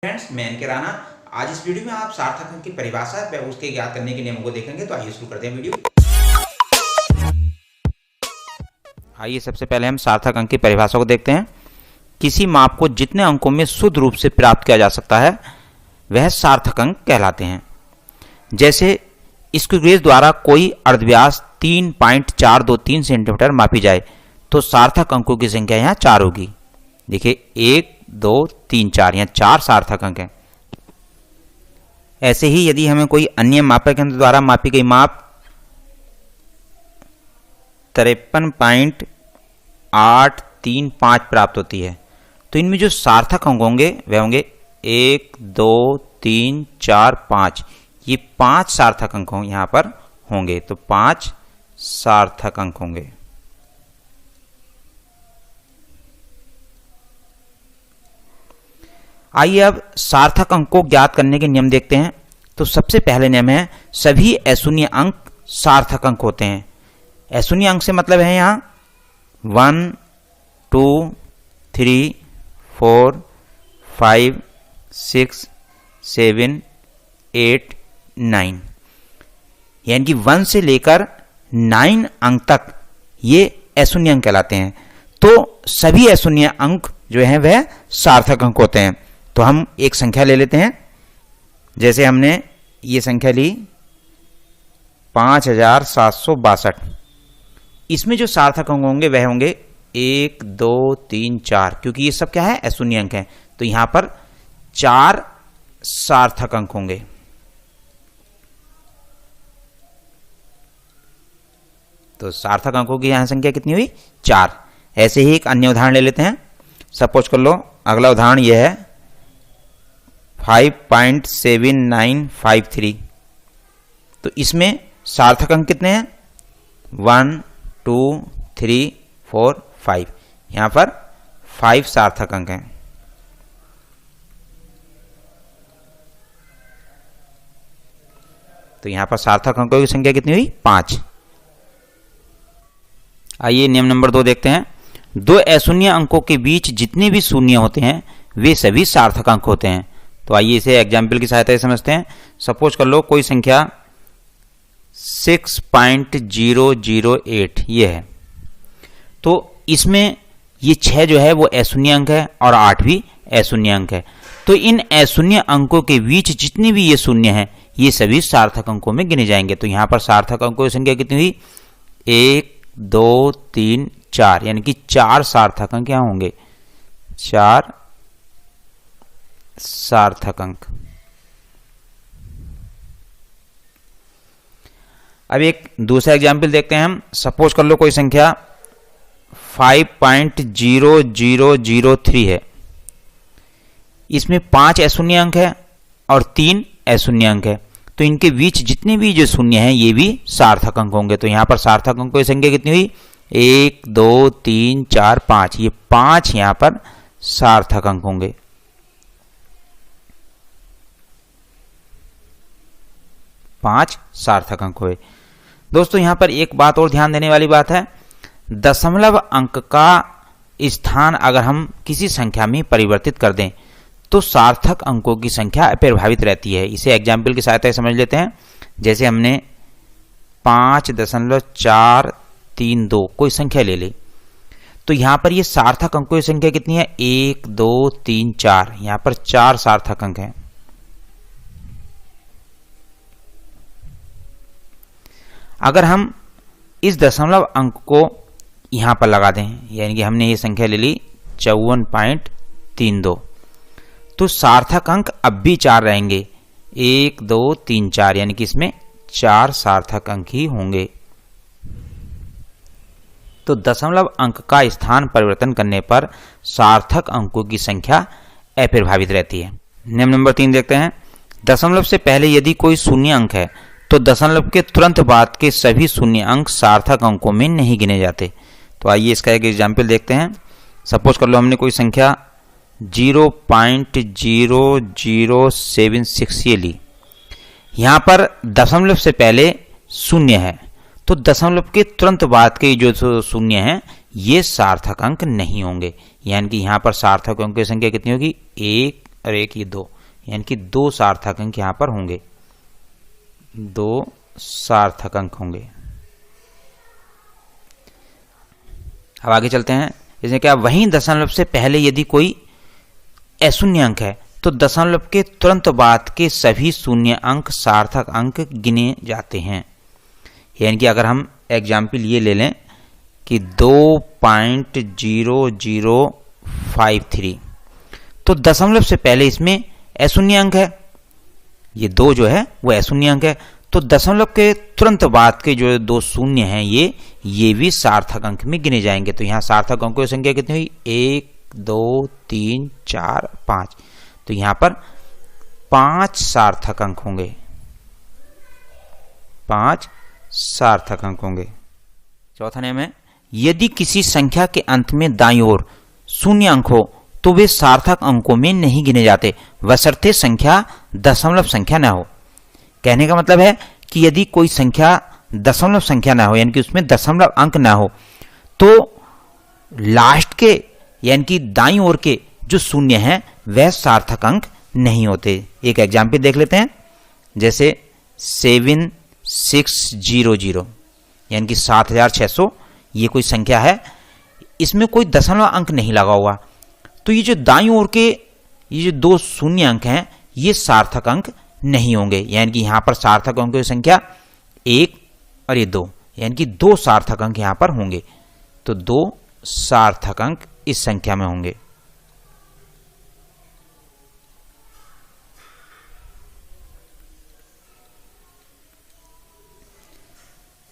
Friends, मैं N के राणा। आज इस वीडियो में आप सार्थक अंक की परिभाषा व उसके ज्ञात करने के नियमों को देखेंगे। तो आइए शुरू करते हैं वीडियो। आइए सबसे पहले हम सार्थक अंक की परिभाषा को देखते हैं। किसी माप को जितने अंकों में शुद्ध रूप से प्राप्त किया जा सकता है वह सार्थक अंक कहलाते हैं। जैसे स्क्रू गेज द्वारा कोई अर्धव्यास 3.423 सेंटीमीटर मापी जाए तो सार्थक अंकों की संख्या यहाँ 4 होगी। देखिए 1, 2, 3, 4 यहाँ 4 सार्थक अंक हैं। ऐसे ही यदि हमें कोई अन्य मापक यंत्र द्वारा मापी गई माप 53.835 प्राप्त होती है तो इनमें जो सार्थक अंक होंगे वे होंगे 1, 2, 3, 4, 5। ये 5 सार्थक अंक यहाँ पर होंगे, तो 5 सार्थक अंक होंगे। आइए अब सार्थक अंक को ज्ञात करने के नियम देखते हैं। तो सबसे पहले नियम है सभी अशून्य अंक सार्थक अंक होते हैं। अशून्य अंक से मतलब है यहाँ 1, 2, 3, 4, 5, 6, 7, 8, 9 यानी कि 1 से लेकर 9 अंक तक ये अशून्य अंक कहलाते हैं। तो सभी अशून्य अंक जो हैं वह सार्थक अंक होते हैं। तो हम एक संख्या ले लेते हैं। जैसे हमने ये संख्या ली 5762। इसमें जो सार्थक अंक होंगे वह होंगे 1, 2, 3, 4, क्योंकि ये सब क्या है अशून्य अंक हैं। तो यहां पर 4 सार्थक अंक होंगे। तो सार्थक अंकों की यहां संख्या कितनी हुई 4। ऐसे ही एक अन्य उदाहरण ले लेते हैं। सपोज कर लो अगला उदाहरण यह है 5.7953। तो इसमें सार्थक अंक कितने हैं 1, 2, 3, 4, 5। यहां पर 5 सार्थक अंक हैं। तो यहां पर सार्थक अंकों की संख्या कितनी हुई 5। आइए नियम नंबर 2 देखते हैं। दो अशून्य अंकों के बीच जितने भी शून्य होते हैं वे सभी सार्थक अंक होते हैं। तो आइए इसे एग्जाम्पल की सहायता से समझते हैं। सपोज कर लो कोई संख्या 6.008 ये है। तो इसमें ये 6 जो है वो अशून्य अंक है और 8 भी अशून्य अंक है। तो इन अशून्य अंकों के बीच जितने भी ये शून्य हैं ये सभी सार्थक अंकों में गिने जाएंगे। तो यहां पर सार्थक अंकों की संख्या कितनी हुई 1, 2, 3, 4 यानी कि 4 सार्थक अंक यहां होंगे। 4 सार्थक अंक। अब एक दूसरा एग्जाम्पल देखते हैं हम। सपोज कर लो कोई संख्या 5.0003 है। इसमें 5 अशून्य अंक है और 3 अशून्य अंक है। तो इनके बीच जितने भी जो शून्य हैं ये भी सार्थक अंक होंगे। तो यहां पर सार्थक अंकों की संख्या कितनी हुई 1, 2, 3, 4, 5। ये 5 यहां पर सार्थक अंक होंगे। पांच सार्थक अंक हुए। दोस्तों यहां पर एक बात और ध्यान देने वाली बात है। दशमलव अंक का स्थान अगर हम किसी संख्या में परिवर्तित कर दें तो सार्थक अंकों की संख्या अप्रभावित रहती है। इसे एग्जाम्पल की सहायता से समझ लेते हैं। जैसे हमने 5.432 कोई संख्या ले ली तो यहां पर ये सार्थक अंकों की संख्या कितनी है 1, 2, 3, 4। यहां पर 4 सार्थक अंक हैं। अगर हम इस दशमलव अंक को यहां पर लगा दें यानी कि हमने ये संख्या ले ली 54.32 तो सार्थक अंक अब भी 4 रहेंगे 1, 2, 3, 4 यानी कि इसमें 4 सार्थक अंक ही होंगे। तो दशमलव अंक का स्थान परिवर्तन करने पर सार्थक अंकों की संख्या अप्रभावित रहती है। नियम नंबर 3 देखते हैं। दशमलव से पहले यदि कोई शून्य अंक है तो दशमलव के तुरंत बाद के सभी शून्य अंक सार्थक अंकों में नहीं गिने जाते। तो आइए इसका एक एग्जाम्पल देखते हैं। सपोज कर लो हमने कोई संख्या 0.0076 ये ली। यहां पर दशमलव से पहले शून्य है तो दशमलव के तुरंत बाद के जो शून्य हैं ये सार्थक अंक नहीं होंगे। यानी कि यहां पर सार्थक अंकों की संख्या कितनी होगी और एक ये 2, यानी कि 2 सार्थक अंक यहां पर होंगे, 2 सार्थक अंक होंगे। अब आगे चलते हैं। इसमें क्या, वहीं दशमलव से पहले यदि कोई अशून्य अंक है तो दशमलव के तुरंत बाद के सभी शून्य अंक सार्थक अंक गिने जाते हैं। यानी कि अगर हम एग्जाम्पल ये ले लें कि 2.0053, तो दशमलव से पहले इसमें अशून्य अंक है, ये 2 जो है वो अशून्य अंक है, तो दशमलव के तुरंत बाद के जो 2 शून्य हैं ये भी सार्थक अंक में गिने जाएंगे। तो यहाँ सार्थक अंकों की संख्या कितनी हुई, 1 2 3 4 5, तो यहाँ पर 5 सार्थक अंक होंगे, 5 सार्थक अंक होंगे। चौथा नियम है, यदि किसी संख्या के अंत में दाईं ओर शून्य अंक हो तो वे सार्थक अंकों में नहीं गिने जाते, बशर्ते संख्या दशमलव संख्या न हो। कहने का मतलब है कि यदि कोई संख्या दशमलव संख्या ना हो, यानी कि उसमें दशमलव अंक ना हो, तो लास्ट के यानी कि दाईं ओर के जो शून्य हैं वह सार्थक अंक नहीं होते। एक एग्जाम्पल देख लेते हैं, जैसे 7600, यानी कि 7600, ये कोई संख्या है, इसमें कोई दशमलव अंक नहीं लगा हुआ, तो ये जो दाईं ओर के ये जो 2 शून्य अंक हैं ये सार्थक अंक नहीं होंगे। यानी कि यहां पर सार्थक अंकों की संख्या 1 और ये 2, यानी कि 2 सार्थक अंक यहां पर होंगे, तो 2 सार्थक अंक इस संख्या में होंगे।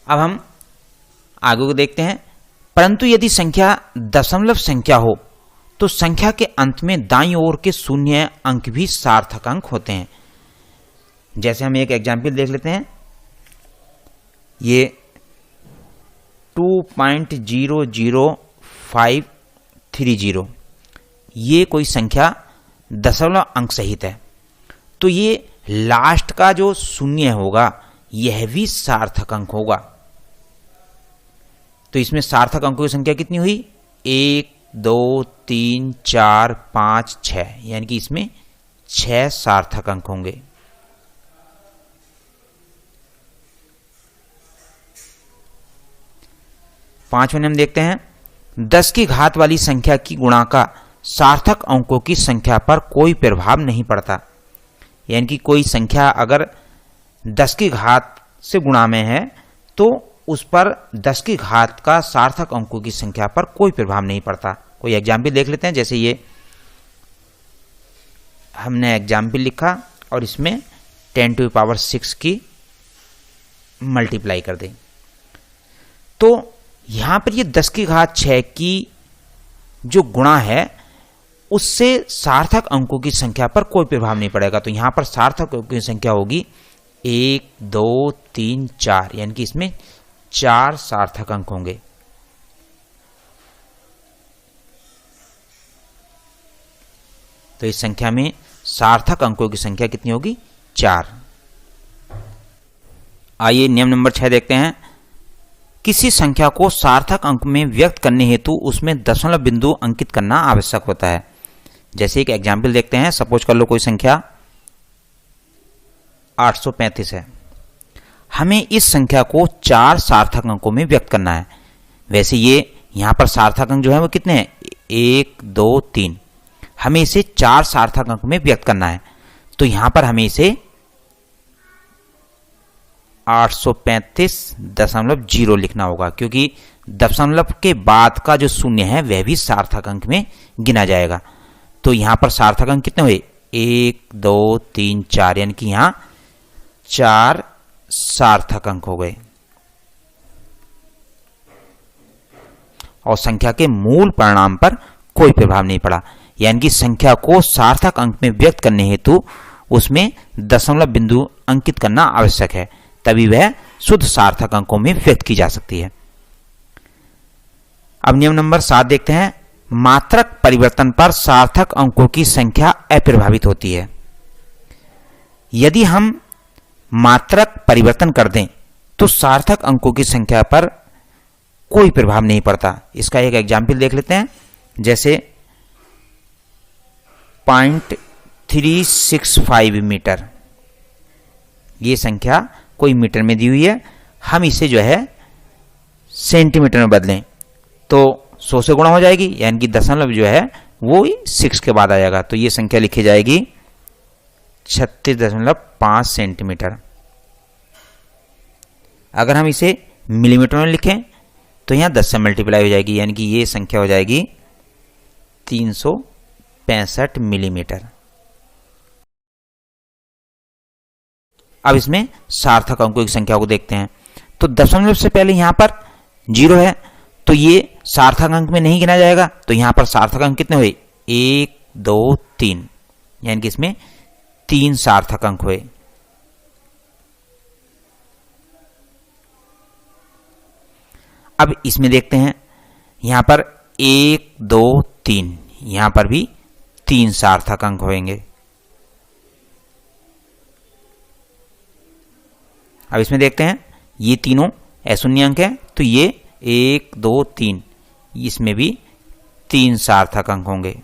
अब हम आगे को देखते हैं। परंतु यदि संख्या दशमलव संख्या हो तो संख्या के अंत में दाईं ओर के शून्य अंक भी सार्थक अंक होते हैं। जैसे हम एक एग्जाम्पल देख लेते हैं, ये 2.00530, ये कोई संख्या दशमलव अंक सहित है, तो ये लास्ट का जो शून्य होगा यह भी सार्थक अंक होगा। तो इसमें सार्थक अंकों की संख्या कितनी हुई, 1 2 3 4 5 6, यानी कि इसमें 6 सार्थक अंक होंगे। पांचवें नियम देखते हैं। 10 की घात वाली संख्या की गुणा का सार्थक अंकों की संख्या पर कोई प्रभाव नहीं पड़ता। यानी कि कोई संख्या अगर 10 की घात से गुणा में है तो उस पर 10 की घात का सार्थक अंकों की संख्या पर कोई प्रभाव नहीं पड़ता। कोई एग्जाम्पल देख लेते हैं, जैसे ये हमने एग्जाम्पल लिखा और इसमें 10⁶ की मल्टीप्लाई कर दें, तो यहां पर ये 10 की घात 6 की जो गुणा है उससे सार्थक अंकों की संख्या पर कोई प्रभाव नहीं पड़ेगा। तो यहां पर सार्थक अंकों की संख्या होगी 1 2 3 4, यानी कि इसमें 4 सार्थक अंक होंगे। तो इस संख्या में सार्थक अंकों की संख्या कितनी होगी, 4। आइए नियम नंबर 6 देखते हैं। किसी संख्या को सार्थक अंक में व्यक्त करने हेतु उसमें दशमलव बिंदु अंकित करना आवश्यक होता है। जैसे एक एग्जाम्पल देखते हैं, सपोज कर लो कोई संख्या 835 है, हमें इस संख्या को 4 सार्थक अंकों में व्यक्त करना है। वैसे ये यहां पर सार्थक अंक जो है वो कितने हैं, 1 2 3, हमें इसे 4 सार्थक अंक में व्यक्त करना है। तो यहां पर हमें इसे 835.0 लिखना होगा, क्योंकि दशमलव के बाद का जो शून्य है वह भी सार्थक अंक में गिना जाएगा। तो यहां पर सार्थक अंक कितने हुए, 1 2 3 4, यानी कि यहां 4 सार्थक अंक हो गए। और संख्या के मूल परिणाम पर कोई प्रभाव नहीं पड़ा। यानी कि संख्या को सार्थक अंक में व्यक्त करने हेतु उसमें दशमलव बिंदु अंकित करना आवश्यक है, तभी वह शुद्ध सार्थक अंकों में व्यक्त की जा सकती है। अब नियम नंबर 7 देखते हैं। मात्रक परिवर्तन पर सार्थक अंकों की संख्या अप्रभावित होती है। यदि हम मात्रक परिवर्तन कर दें तो सार्थक अंकों की संख्या पर कोई प्रभाव नहीं पड़ता। इसका एक एग्जाम्पल देख लेते हैं, जैसे 365 मीटर। ये संख्या कोई मीटर में दी हुई है, हम इसे जो है सेंटीमीटर में बदलें तो 100 से गुणा हो जाएगी, यानी कि दशमलव जो है वो 6 के बाद आ जाएगा। तो ये संख्या लिखी जाएगी 36.5 सेंटीमीटर। अगर हम इसे मिलीमीटर में लिखें तो यहाँ 10 से मल्टीप्लाई हो जाएगी, यानी कि ये संख्या हो जाएगी 365 मिलीमीटर। अब इसमें सार्थक अंकों की संख्या को देखते हैं। तो दशमलव से पहले यहां पर 0 है, तो ये सार्थक अंक में नहीं गिना जाएगा। तो यहां पर सार्थक अंक कितने हुए? 1, 2, 3, यानी कि इसमें 3 सार्थक अंक हुए। अब इसमें देखते हैं, यहां पर 1, 2, 3, यहां पर भी 3 सार्थक अंक होंगे। अब इसमें देखते हैं, ये तीनों अशून्य अंक है, तो ये 1, 2, 3, इसमें भी 3 सार्थक अंक होंगे।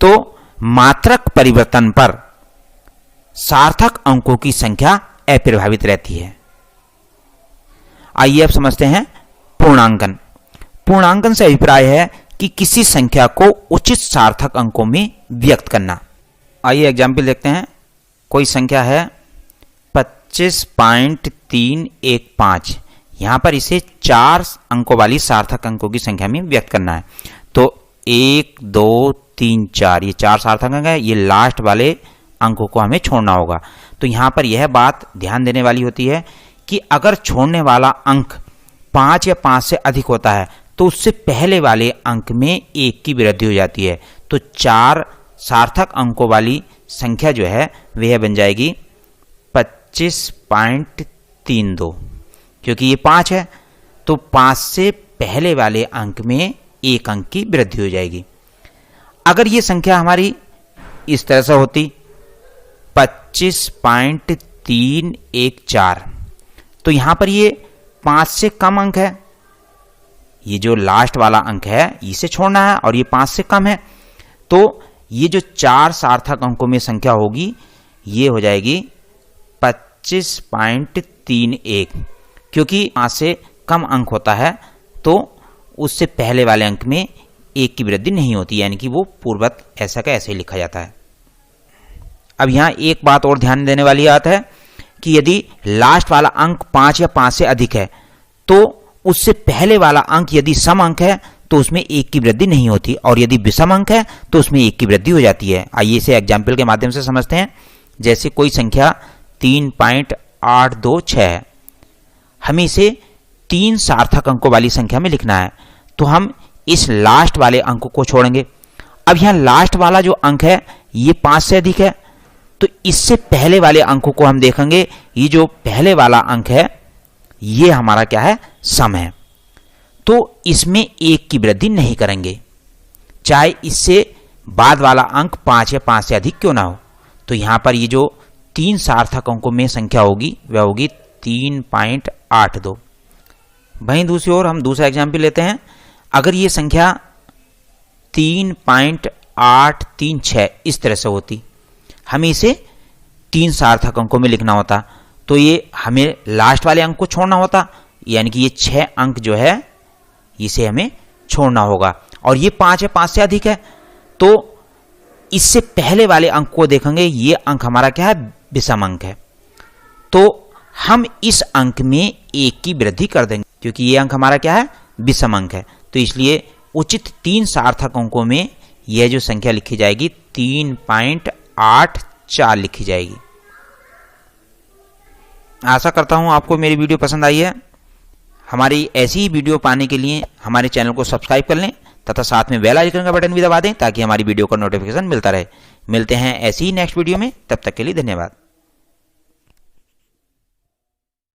तो मात्रक परिवर्तन पर सार्थक अंकों की संख्या अप्रभावित रहती है। आइए अब समझते हैं पूर्णांकन। पूर्णांकन से अभिप्राय है कि किसी संख्या को उचित सार्थक अंकों में व्यक्त करना। आइए एग्जाम्पल देखते हैं। कोई संख्या है 25.315, यहां पर इसे 4 अंकों वाली सार्थक अंकों की संख्या में व्यक्त करना है। तो 1, 2, 3, 4, ये 4 सार्थक अंक है, ये लास्ट वाले अंकों को हमें छोड़ना होगा। तो यहां पर यह बात ध्यान देने वाली होती है कि अगर छोड़ने वाला अंक 5 या 5 से अधिक होता है तो उससे पहले वाले अंक में 1 की वृद्धि हो जाती है। तो 4 सार्थक अंकों वाली संख्या जो है वह बन जाएगी 25.32, क्योंकि ये 5 है तो 5 से पहले वाले अंक में 1 अंक की वृद्धि हो जाएगी। अगर ये संख्या हमारी इस तरह से होती 25.314, तो यहां पर ये 5 से कम अंक है, ये जो लास्ट वाला अंक है इसे छोड़ना है और ये 5 से कम है। तो ये जो 4 सार्थक अंकों में संख्या होगी ये हो जाएगी 25.31, क्योंकि 5 से कम अंक होता है तो उससे पहले वाले अंक में 1 की वृद्धि नहीं होती, यानी कि वो पूर्ववत ऐसा का ऐसे ही लिखा जाता है। अब यहां एक बात और ध्यान देने वाली बात है कि यदि लास्ट वाला अंक 5 या 5 से अधिक है तो उससे पहले वाला अंक यदि सम अंक है तो उसमें 1 की वृद्धि नहीं होती, और यदि विषम अंक है तो उसमें 1 की वृद्धि हो जाती है। आइए इसे एग्जाम्पल के माध्यम से समझते हैं। जैसे कोई संख्या 3.826 है, हमें इसे 3 सार्थक अंकों वाली संख्या में लिखना है, तो हम इस लास्ट वाले अंक को छोड़ेंगे। अब यहां लास्ट वाला जो अंक है ये 5 से अधिक है, तो इससे पहले वाले अंकों को हम देखेंगे। ये जो पहले वाला अंक है ये हमारा क्या है? सम है, तो इसमें 1 की वृद्धि नहीं करेंगे, चाहे इससे बाद वाला अंक 5 या 5 से अधिक क्यों ना हो। तो यहां पर ये जो 3 सार्थक अंकों में संख्या होगी वह होगी 3.82। वहीं दूसरी ओर हम दूसरा एग्जाम्पल लेते हैं। अगर ये संख्या 3.836 इस तरह से होती, हमें इसे 3 सार्थक अंकों में लिखना होता, तो ये हमें लास्ट वाले अंक को छोड़ना होता, यानी कि ये 6 अंक जो है इसे हमें छोड़ना होगा। और ये 5 या 5 से अधिक है तो इससे पहले वाले अंक को देखेंगे, ये अंक हमारा क्या है? विषम अंक है, तो हम इस अंक में 1 की वृद्धि कर देंगे, क्योंकि ये अंक हमारा क्या है? विषम अंक है। तो इसलिए उचित 3 सार्थक अंकों में यह जो संख्या लिखी जाएगी 3.84 लिखी जाएगी। आशा करता हूं आपको मेरी वीडियो पसंद आई है। हमारी ऐसी ही वीडियो पाने के लिए हमारे चैनल को सब्सक्राइब कर लें तथा साथ में बेल आइकन का बटन भी दबा दें ताकि हमारी वीडियो का नोटिफिकेशन मिलता रहे। मिलते हैं ऐसी ही नेक्स्ट वीडियो में, तब तक के लिए धन्यवाद।